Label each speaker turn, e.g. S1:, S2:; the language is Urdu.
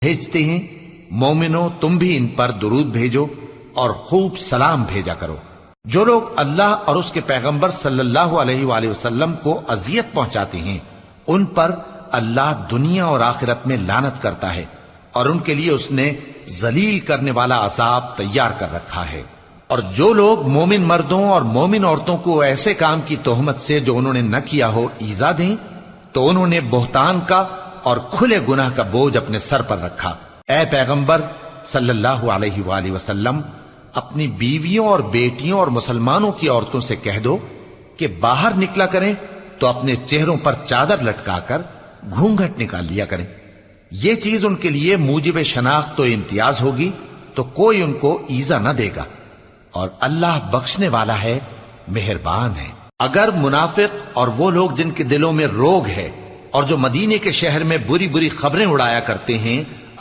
S1: بھیجتے ہیں، مومنو تم بھی ان پر درود بھیجو اور خوب سلام بھیجا کرو۔ جو لوگ اللہ اور اس کے پیغمبر صلی اللہ علیہ وآلہ وسلم کو اذیت پہنچاتے ہیں ان پر اللہ دنیا اور آخرت میں لعنت کرتا ہے، اور ان کے لیے اس نے ذلیل کرنے والا عذاب تیار کر رکھا ہے۔ اور جو لوگ مومن مردوں اور مومن عورتوں کو ایسے کام کی تہمت سے جو انہوں نے نہ کیا ہو ایذا دیں تو انہوں نے بہتان کا اور کھلے گناہ کا بوجھ اپنے سر پر رکھا۔ اے پیغمبر صلی اللہ علیہ وآلہ وسلم، اپنی بیویوں اور بیٹیوں اور مسلمانوں کی عورتوں سے کہہ دو کہ باہر نکلا کریں تو اپنے چہروں پر چادر لٹکا کر گھونگھٹ نکال لیا کریں۔ یہ چیز ان کے لیے موجب شناخت و امتیاز ہوگی تو کوئی ان کو ایذا نہ دے گا، اور اللہ بخشنے والا ہے، مہربان ہے۔ اگر منافق اور وہ لوگ جن کے دلوں میں روگ ہے اور جو مدینے کے شہر میں بری بری خبریں اڑایا کرتے ہیں